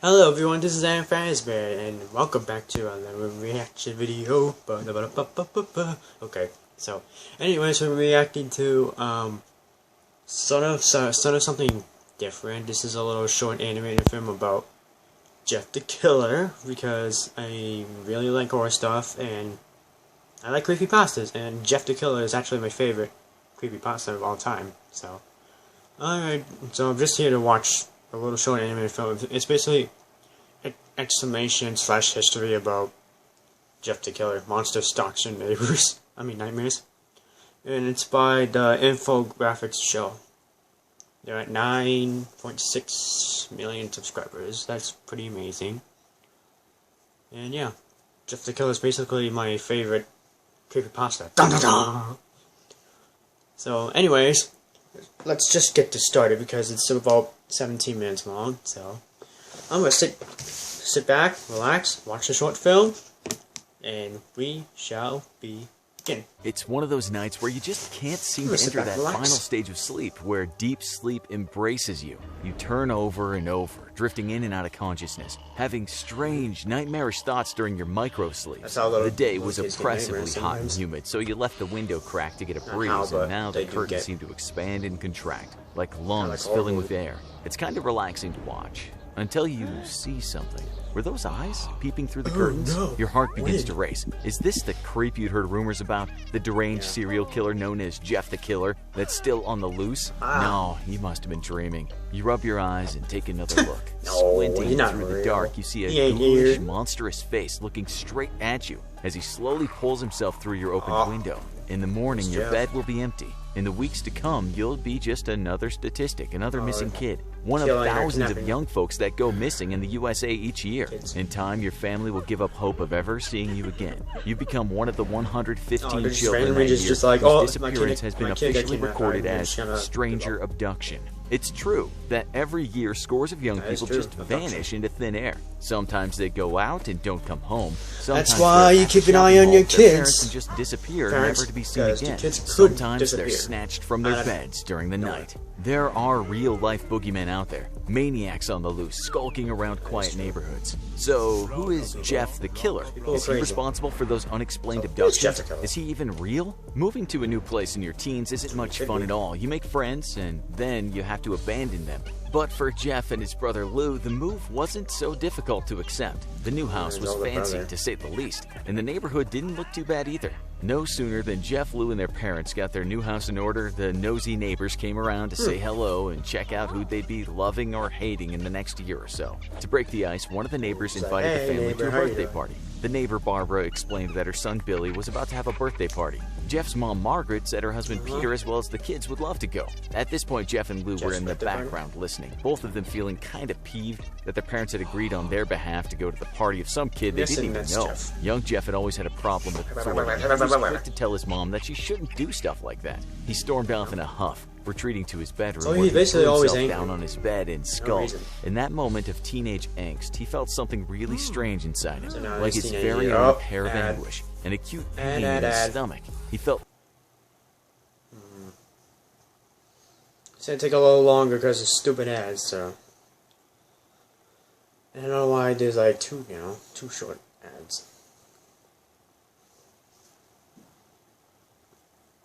Hello everyone, this is Infographics, and welcome back to another reaction video. Okay, so anyways, we're reacting to sort of something different. This is a little short animated film about Jeff the Killer, because I really like horror stuff and I like creepypastas, and Jeff the Killer is actually my favorite creepypasta of all time. So alright, so I'm just here to watch a little short animated film. It's basically an explanation / history about Jeff the Killer, monster stalks your neighbors. Nightmares. And it's by the Infographics show. They're at 9.6 million subscribers. That's pretty amazing. And yeah, Jeff the Killer is basically my favorite creepypasta. Dun, dun, dun. So anyways, let's just get this started because it's about 17 minutes long. So I'm gonna sit back, relax, watch the short film, and we shall begin. It's one of those nights where you just can't seem to enter that final stage of sleep where deep sleep embraces you. You turn over and over, drifting in and out of consciousness, having strange, nightmarish thoughts during your micro-sleep. The day was oppressively hot and humid, so you left the window cracked to get a breeze, and now the curtains seem to expand and contract, like lungs filling with air. It's kind of relaxing to watch, until you see something. Were those eyes peeping through the curtains? No. Your heart begins to race. Is this the creep you'd heard rumors about? The deranged serial killer known as Jeff the Killer that's still on the loose? No, you must have been dreaming. You rub your eyes and take another look. Squinting through the dark, you see a ghoulish, monstrous face looking straight at you as he slowly pulls himself through your open window. In the morning, your bed will be empty. In the weeks to come, you'll be just another statistic, another missing kid. One of thousands of young folks that go missing in the USA each year. In time, your family will give up hope of ever seeing you again. You become one of the 115 children that year whose disappearance has been officially recorded as stranger abduction. It's true that every year scores of young people just vanish into thin air. Sometimes they go out and don't come home. Sometimes that's why you keep an eye on your kids. And just disappear, never to be seen again. Sometimes they're snatched from their beds during the night. There are real-life boogeymen out there, maniacs on the loose, skulking around quiet neighborhoods. So, who is Jeff the Killer? Is he responsible for those unexplained abductions? Is he even real? Moving to a new place in your teens isn't much fun at all. You make friends, and then you have to abandon them. But for Jeff and his brother Lou, the move wasn't so difficult to accept. The new house was fancy, to say the least, and the neighborhood didn't look too bad either. No sooner than Jeff, Lou, and their parents got their new house in order, the nosy neighbors came around to say hello and check out who they'd be loving or hating in the next year or so. To break the ice, one of the neighbors invited the family to a birthday party. The neighbor Barbara explained that her son Billy was about to have a birthday party. Jeff's mom Margaret said her husband Peter as well as the kids would love to go. At this point, Jeff and Lou were in the background listening, both of them feeling kind of peeved that their parents had agreed on their behalf to go to the party of some kid they didn't even know. Young Jeff had always had a problem with authority. He was quick to tell his mom that she shouldn't do stuff like that. He stormed off in a huff, retreating to his bedroom where he threw himself down on his bed and skulked. In that moment of teenage angst, he felt something really strange inside him, like his very own pair of anguish, an acute pain in his stomach. He felt... It's gonna take a little longer because of stupid ads, so... I don't know why there's like two short ads.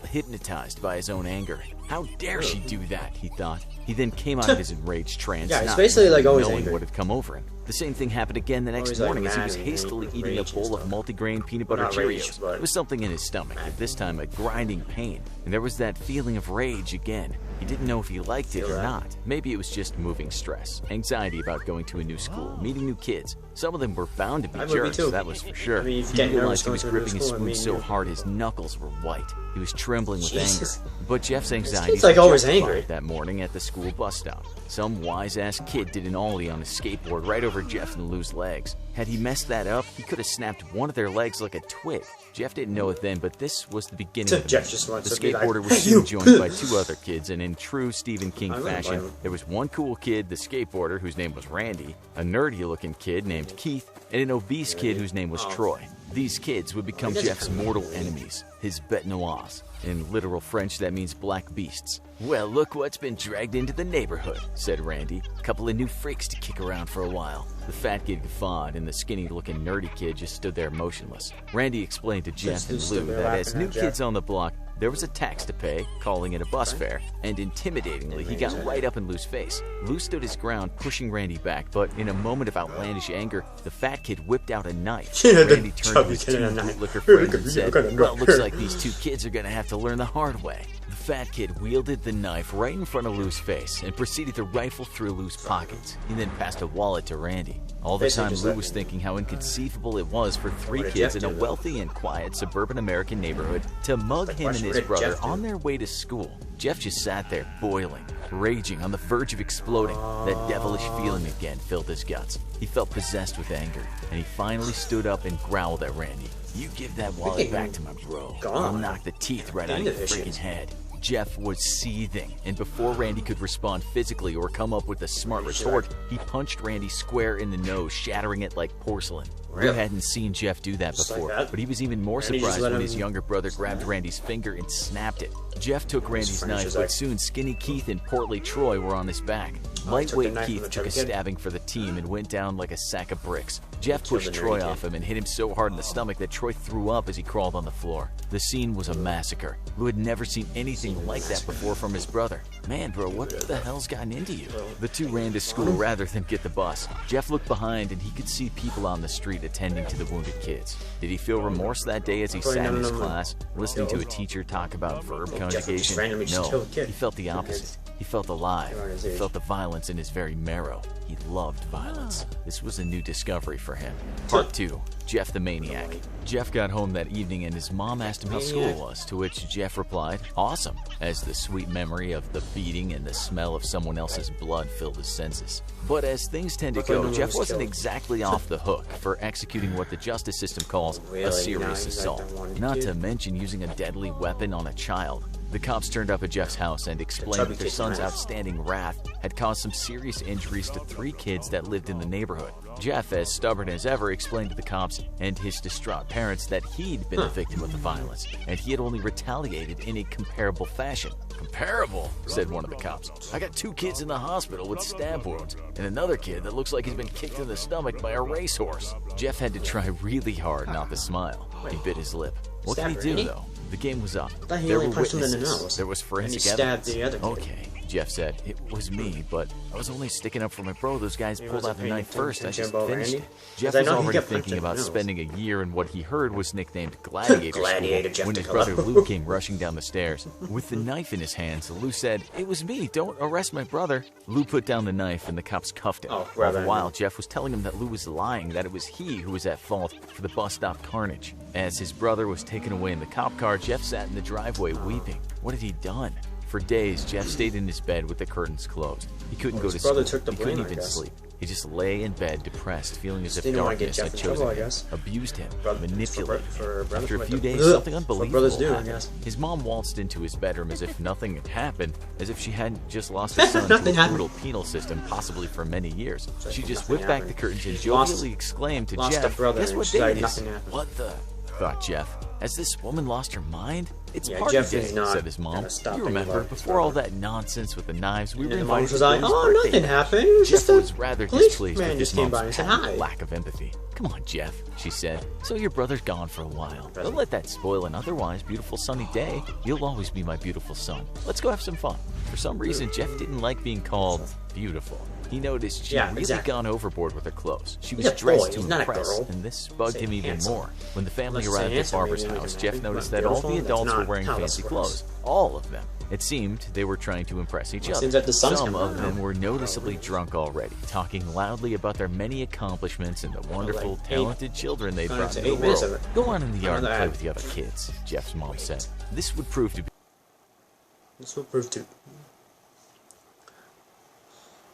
Hypnotized by his own anger. How dare she do that, he thought. He then came out of his enraged trance, it's basically like always knowing angry. what had come over him. The same thing happened again the next morning as he was hastily eating a bowl of multigrain peanut butter Cheerios. There was something in his stomach, at this time a grinding pain, and there was that feeling of rage again. He didn't know if he liked it or not. Maybe it was just moving stress, anxiety about going to a new school, meeting new kids. Some of them were bound to be jerks, that was for sure. He realized he was gripping his spoon so hard his knuckles were white. He was trembling with anger. But Jeff's anxiety was always angry that morning at the school bus stop. Some wise-ass kid did an ollie on his skateboard right over Jeff and Lou's legs. Had he messed that up, he could have snapped one of their legs like a twig. Jeff didn't know it then, but this was the beginning of the skateboarder was soon joined by two other kids, and in true Stephen King fashion, there was one cool kid, the skateboarder, whose name was Randy, a nerdy-looking kid named Keith, and an obese kid whose name was Troy. These kids would become Jeff's mortal enemies, his bêtes noires. In literal French, that means black beasts. "Well, look what's been dragged into the neighborhood," said Randy. "Couple of new freaks to kick around for a while." The fat kid guffawed, and the skinny-looking nerdy kid just stood there motionless. Randy explained to Jeff and Lou that as new kids on the block, there was a tax to pay, calling it a bus fare, and intimidatingly, he got right up in Lou's face. Lou stood his ground, pushing Randy back, but in a moment of outlandish anger, the fat kid whipped out a knife. Randy turned to his two bootlicker friends and said, "Well, looks like these two kids are gonna have to learn the hard way." The fat kid wielded the knife right in front of Lou's face and proceeded to rifle through Lou's pockets. He then passed a wallet to Randy. All the time, Lou was thinking how inconceivable it was for three kids in a wealthy and quiet suburban American neighborhood to mug him and his brother on their way to school. Jeff just sat there, boiling, raging, on the verge of exploding. That devilish feeling again filled his guts. He felt possessed with anger, and he finally stood up and growled at Randy. "You give that wallet back to my bro. I'll knock the teeth right out of your freaking head." Jeff was seething, and before Randy could respond physically or come up with a smart retort, he punched Randy square in the nose, shattering it like porcelain. Lou hadn't seen Jeff do that before, but he was even more surprised when his younger brother grabbed Randy's finger and snapped it. Jeff took Randy's knife, but soon Skinny Keith and Portly Troy were on his back. Lightweight Keith took a stabbing for the team and went down like a sack of bricks. Jeff pushed Troy off him and hit him so hard in the stomach that Troy threw up as he crawled on the floor. The scene was a massacre. Lou had never seen anything like that before from his brother. "Man, bro, what the hell's gotten into you?" The two ran to school rather than get the bus. Jeff looked behind and he could see people on the street attending to the wounded kids. Did he feel remorse that day as he sat in his class, listening to a teacher talk about verb conjugation? No, he felt the opposite. He felt alive. He felt the violence in his very marrow. He loved violence. This was a new discovery for him. Part 2. Jeff the Maniac. Jeff got home that evening and his mom asked him how school was, to which Jeff replied, "Awesome," as the sweet memory of the beating and the smell of someone else's blood filled his senses. But as things tend to go, Jeff wasn't exactly off the hook for executing what the justice system calls a serious assault, not to mention using a deadly weapon on a child. The cops turned up at Jeff's house and explained that their son's outstanding wrath had caused some serious injuries to 3 kids that lived in the neighborhood. Jeff, as stubborn as ever, explained to the cops and his distraught parents that he'd been the victim of the violence, and he had only retaliated in a comparable fashion. "Comparable?" said one of the cops. "I got 2 kids in the hospital with stab wounds, and another kid that looks like he's been kicked in the stomach by a racehorse." Jeff had to try really hard not to smile. He bit his lip. What could he do, though? The game was up. There were witnesses. There was forensic evidence. Okay, Jeff said. "It was me, but I was only sticking up for my bro. Those guys pulled out the knife first. I just finished it." Jeff was already thinking about spending a year in what he heard was nicknamed Gladiator School when his brother Lou came rushing down the stairs. With the knife in his hands, Lou said, "It was me. Don't arrest my brother." Lou put down the knife and the cops cuffed him. All the while, Jeff was telling him that Lou was lying, that it was he who was at fault for the bus stop carnage. As his brother was taken away in the cop car, Jeff sat in the driveway weeping. What had he done? For days, Jeff stayed in his bed with the curtains closed. He couldn't go to school. He couldn't even sleep. He just lay in bed, depressed, feeling as if darkness had chosen him, abused him, manipulated him. After a few days, something unbelievable happened. His mom waltzed into his bedroom as if nothing had happened, as if she hadn't just lost her son to a brutal penal system, possibly for many years. She just whipped back the curtains and jovially exclaimed to Jeff, "Guess what day it is?" "What the?" thought Jeff. "Has this woman lost her mind?" "It's party day," said his mom. "You remember, before all that nonsense with the knives, we were invited to Billy's birthday." Nothing happened. Jeff was rather displeased with his mom's lack of empathy. "Come on, Jeff," she said. "So your brother's gone for a while. Don't let that spoil an otherwise beautiful sunny day. You'll always be my beautiful son. Let's go have some fun." For some reason, Jeff didn't like being called beautiful. He noticed she'd really gone overboard with her clothes. She was dressed to impress, and this bugged him even more. When the family arrived at Barbara's house, Jeff noticed that all the adults were wearing fancy clothes. All of them. It seemed they were trying to impress each other. Some of them were noticeably drunk already, talking loudly about their many accomplishments and the wonderful, talented children they'd brought into the world. "Go on in the yard and play with the other kids," Jeff's mom said. This would prove to be...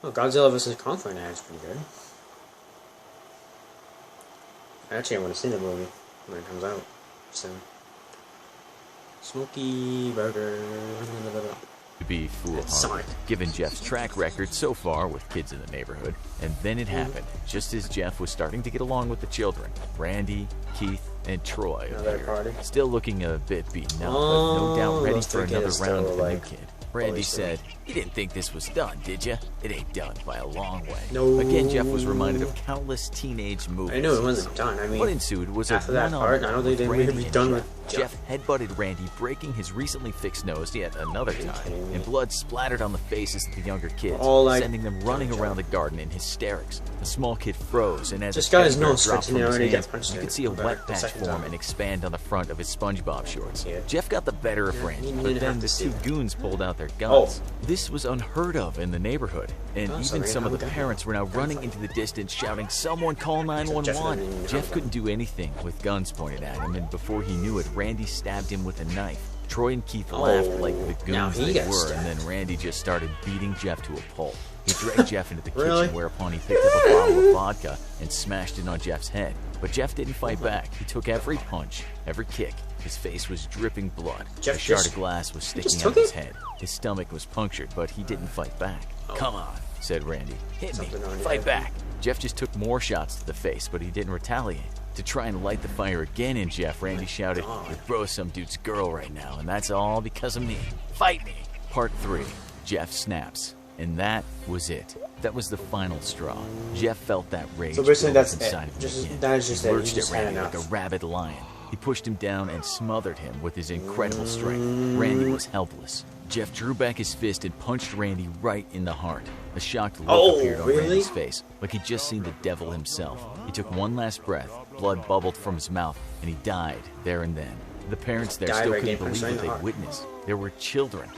Oh, Godzilla vs. Kong fight is pretty good. Actually, I want to see the movie when it comes out soon. Smoky Burger. To be foolhardy, given Jeff's track record so far with kids in the neighborhood. And then it happened, just as Jeff was starting to get along with the children. Randy, Keith, and Troy Another party. still looking a bit beaten up, but no doubt ready for another round with the new kid. Randy said, "You didn't think this was done, did you? It ain't done by a long way." No. Again, Jeff was reminded of countless teenage movies. I knew it wasn't done. I mean, what ensued was after that part, I don't think they would be done with Jeff headbutted Randy, breaking his recently fixed nose yet another time, and blood splattered on the faces of the younger kids, sending them running around the garden in hysterics. The small kid froze, and as just got his nose dropped from his hands, you could see a wet the patch form and expand on the front of his SpongeBob shorts. Yeah. Jeff got the better of Randy, but then the two goons pulled out their guns. This was unheard of in the neighborhood, and even some of the parents were now running into the distance shouting, "Someone call 911!" Jeff couldn't do anything with guns pointed at him, and before he knew it, Randy stabbed him with a knife. Troy and Keith laughed like the goons they were, and then Randy just started beating Jeff to a pulp. He dragged Jeff into the kitchen, whereupon he picked up a bottle of vodka and smashed it on Jeff's head. But Jeff didn't fight back. He took every punch, every kick. His face was dripping blood. A shard of glass was sticking out of his head. His stomach was punctured, but he didn't fight back. "Come on," said Randy. "Hit me. Fight back." Jeff just took more shots to the face, but he didn't retaliate. To try and light the fire again in Jeff, Randy shouted, "You're bro some dude's girl right now, and that's all because of me. Fight me." Part 3. Jeff snaps. And that was it. That was the final straw. Jeff felt that rage build inside of him again. He lurched at Randy like a rabid lion. He pushed him down and smothered him with his incredible strength. Randy was helpless. Jeff drew back his fist and punched Randy right in the heart. A shocked look appeared on Randy's face, like he'd just seen the devil himself. He took one last breath, blood bubbled from his mouth, and he died there and then. The parents there still couldn't believe what they'd witnessed. There were children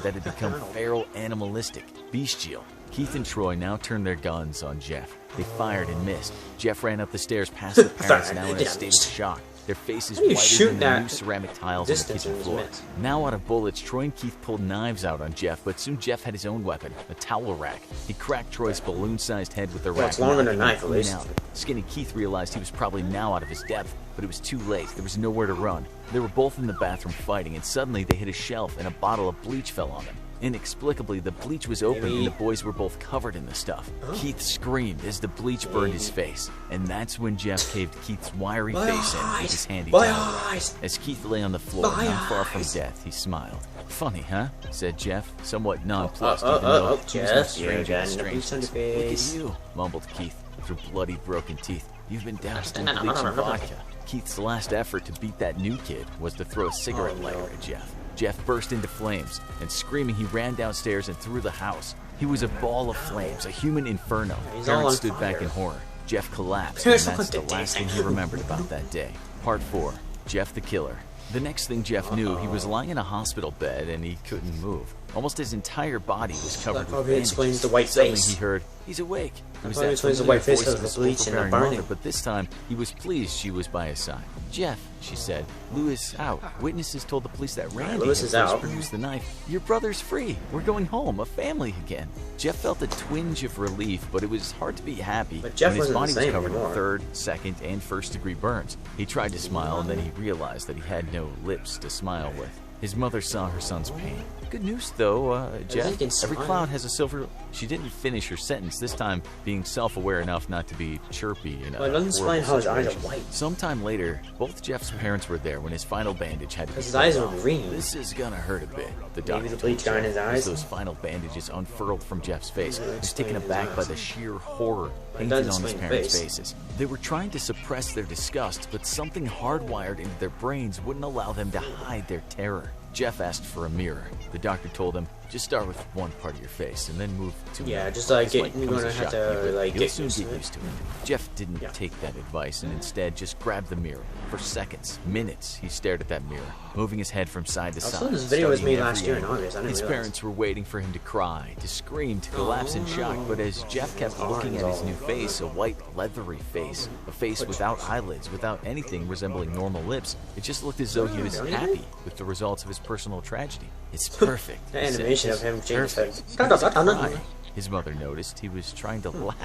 that had become feral, animalistic, bestial. Keith and Troy now turned their guns on Jeff. They fired and missed. Jeff ran up the stairs past the parents, now in a state of shock. Their faces whiter than the new ceramic tiles on the kitchen floor. Now out of bullets, Troy and Keith pulled knives out on Jeff, but soon Jeff had his own weapon, a towel rack. He cracked Troy's balloon-sized head with the rack. It's longer than a knife, at least. Skinny Keith realized he was probably now out of his depth, but it was too late. There was nowhere to run. They were both in the bathroom fighting, and suddenly they hit a shelf and a bottle of bleach fell on them. Inexplicably, the bleach was open and the boys were both covered in the stuff. Keith screamed as the bleach burned his face, and that's when Jeff caved Keith's wiry face in with his handy towel. As Keith lay on the floor, not far from death, he smiled. "Funny, huh?" said Jeff, somewhat nonplussed, even though he was no stranger to strangeness. "Look at you," mumbled Keith through bloody, broken teeth. "You've been doused in bleach and vodka." Keith's last effort to beat that new kid was to throw a cigarette lighter at Jeff. Jeff burst into flames, and screaming, he ran downstairs and through the house. He was a ball of flames, a human inferno. Parents stood back in horror. Jeff collapsed, and that's the last thing he remembered about that day. Part 4. Jeff the Killer. The next thing Jeff knew, he was lying in a hospital bed and he couldn't move. Almost his entire body was covered with bandages. Explains the white Suddenly face. he heard, "He's awake." It was that explains the white face because of the bleach and the burning. But this time, he was pleased she was by his side. "Jeff," she said, "Lou is out. Witnesses told the police that Randy had first produced the knife. Your brother's free. We're going home, a family again." Jeff felt a twinge of relief, but it was hard to be happy when his body was covered in 3rd, 2nd, and 1st-degree burns. He tried to smile, and then he realized that he had no lips to smile with. His mother saw her son's pain. "Good news, though, Jeff. Every cloud has a silver..." She didn't finish her sentence, this time being self-aware enough not to be chirpy in a horrible situation. Sometime later, both Jeff's parents were there when his final bandage had to be his eyes were green. "This is gonna hurt a bit," the doctor Maybe the bleach got in his eyes. as those final bandages unfurled from Jeff's face. He was taken aback by the sheer horror painted on his parents' faces. They were trying to suppress their disgust, but something hardwired into their brains wouldn't allow them to hide their terror. Jeff asked for a mirror. The doctor told him, "Just start with one part of your face and then move to another." Yeah, just like you're gonna have to like You'll soon get used to it. Jeff didn't take that advice and instead just grabbed the mirror. For seconds, minutes, he stared at that mirror, moving his head from side to side. This video was made last year in August. His parents were waiting for him to cry, to scream, to collapse in shock, but as Jeff kept looking at his new face, a white, leathery face, a face without eyelids, without anything resembling normal lips, it just looked as though he was happy with the results of his personal tragedy. "It's perfect." The animation of him changed. His mother noticed he was trying to laugh.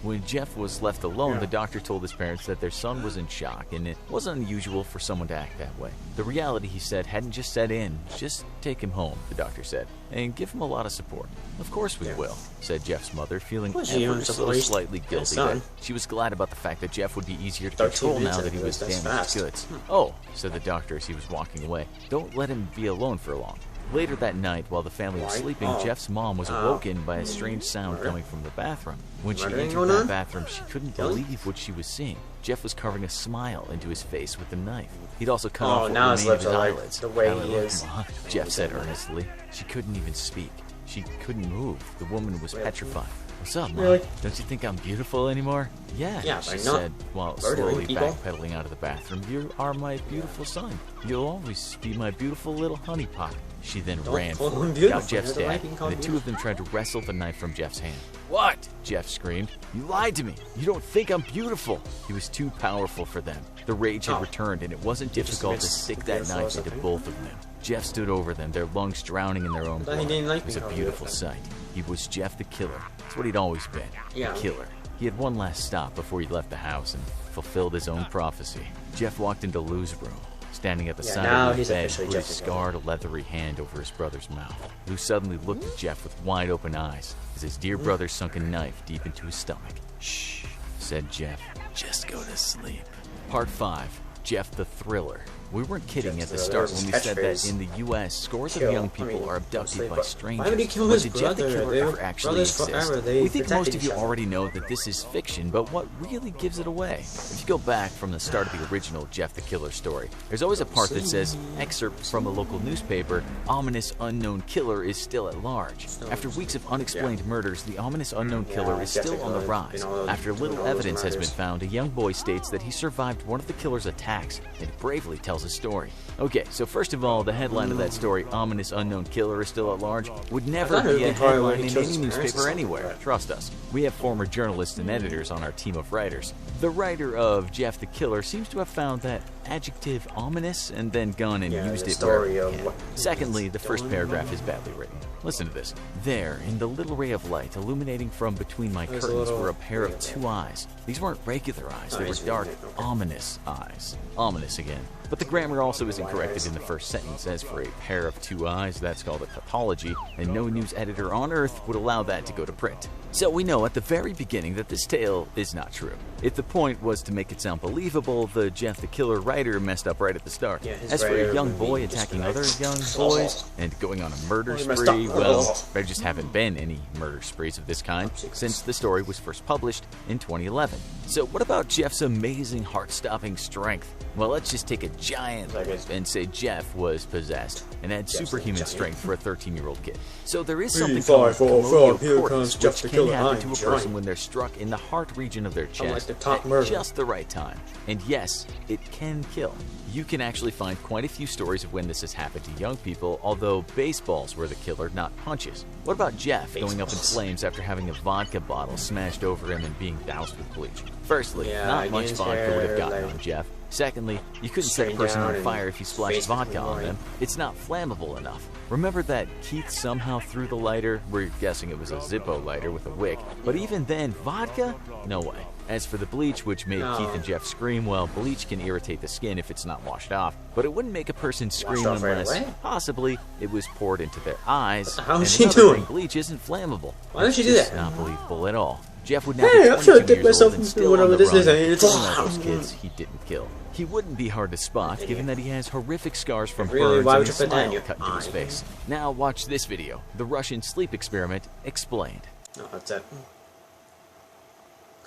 When Jeff was left alone, the doctor told his parents that their son was in shock, and it wasn't unusual for someone to act that way. The reality, he said, hadn't just set in. Just take him home, the doctor said, and give him a lot of support. Of course we will, said Jeff's mother, feeling ever so slightly guilty that she was glad about the fact that Jeff would be easier to control now that he was damaged goods. Oh, said the doctor as he was walking away, don't let him be alone for long. Later that night, while the family was sleeping, Jeff's mom was awoken by a strange sound coming from the bathroom. When she entered that bathroom, she couldn't believe what she was seeing. Jeff was carving a smile into his face with a knife. He'd also cut off what remained of his eyelids. The way he is. Jeff said earnestly. She couldn't even speak. She couldn't move. The woman was petrified. What's up, Mom? Don't you think I'm beautiful anymore? Yeah, she said, while slowly backpedaling out of the bathroom. You are my beautiful son. You'll always be my beautiful little honeypot. She then ran forward, got Jeff's dad, and the two of them tried to wrestle the knife from Jeff's hand. What? Jeff screamed. You lied to me. You don't think I'm beautiful. He was too powerful for them. The rage had returned, and it wasn't difficult to stick that knife into both of them. Jeff stood over them, their lungs drowning in their own blood. It was a beautiful sight. He was Jeff the Killer. That's what he'd always been, the killer. He had one last stop before he left the house and fulfilled his own prophecy. Jeff walked into Lou's room. Standing at the side of his bed, put his scarred, leathery hand over his brother's mouth. Lou suddenly looked at Jeff with wide open eyes as his dear brother sunk a knife deep into his stomach. Shh, said Jeff. Just go to sleep. Part 5. Jeff the Thriller. We weren't kidding at the start when we said that in the U.S., scores of young people are abducted by strangers. But did Jeff the Killer ever actually exist? We think most of you already know that this is fiction, but what really gives it away? If you go back from the start of the original Jeff the Killer story, there's always a part that says, excerpt from a local newspaper, ominous unknown killer is still at large. After weeks of unexplained murders, the ominous unknown killer is still on the rise. After little evidence has been found, a young boy states that he survived one of the killer's attacks and bravely tells a story. Okay, so first of all, the headline of that story, Ominous Unknown Killer is Still at Large, would never be a headline in any newspaper anywhere. Trust us. We have former journalists and editors on our team of writers. The writer of Jeff the Killer seems to have found that adjective ominous and then gone and used it wherever he can. Secondly, the first paragraph is badly written. Listen to this. There, in the little ray of light illuminating from between my curtains, were a pair of two eyes. These weren't regular eyes, they were dark, ominous eyes. Ominous again. But the grammar also isn't corrected in the first sentence. As for a pair of two eyes, that's called a tautology, and no news editor on Earth would allow that to go to print. So we know at the very beginning that this tale is not true. If the point was to make it sound believable, the Jeff the Killer writer messed up right at the start. As for a young boy attacking other young boys and going on a murder spree, well, there just haven't been any murder sprees of this kind since the story was first published in 2011. So what about Jeff's amazing heart-stopping strength? Well, let's just take a giant leap and say Jeff was possessed and had superhuman strength for a 13-year-old kid. So there is something called colloquial cortis, which can happen to a person when they're struck in the heart region of their chest at just the right time. And yes, it can kill. You can actually find quite a few stories of when this has happened to young people, although baseballs were the killer, not punches. What about Jeff going up in flames after having a vodka bottle smashed over him and being doused with bleach? Firstly, not much vodka would have gotten on Jeff. Secondly, you couldn't set a person on fire if you splashed vodka on them. It's not flammable enough. Remember that Keith somehow threw the lighter? We're guessing it was a Zippo lighter with a wick. But even then, vodka? No way. As for the bleach, which made Keith and Jeff scream, well, bleach can irritate the skin if it's not washed off. But it wouldn't make a person scream unless, possibly, it was poured into their eyes. How is she doing? Bleach isn't flammable. Why did she do that? It's not believable at all. Jeff would now be 22 years old and still on the run, killing all those kids he didn't kill. He wouldn't be hard to spot, given that he has horrific scars from burns and a smile cut into his face. Now watch this video, the Russian sleep experiment explained. Oh, that's it.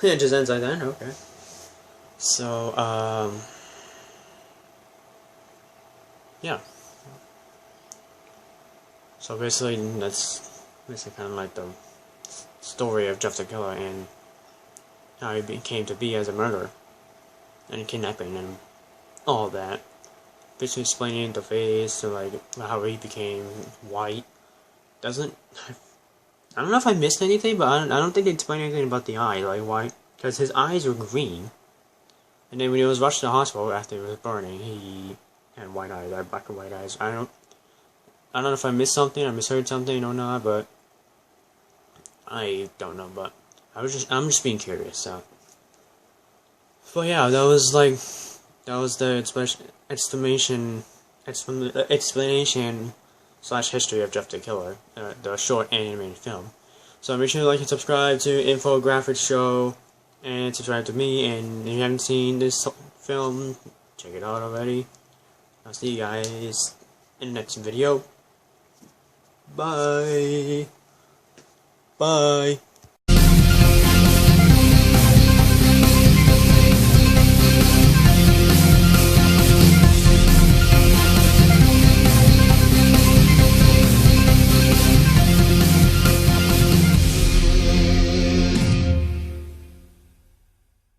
It just ends like that, okay. So, yeah. So basically, that's basically kind of like the story of Jeff the Killer and how he came to be as a murderer and kidnapping and all that. Basically explaining the face to like how he became white. I don't know if I missed anything, but I don't think they explained anything about the eye, like why, because his eyes were green, and then when he was rushed to the hospital after it was burning, he had white eyes, black and white eyes. I don't know if I missed something, I misheard something or not, but I don't know, but I'm just being curious. So, but yeah, that was the explanation / history of Jeff the Killer, the short animated film. So make sure to like and subscribe to Infographics Show, and subscribe to me. And if you haven't seen this film, check it out already. I'll see you guys in the next video. Bye. Bye.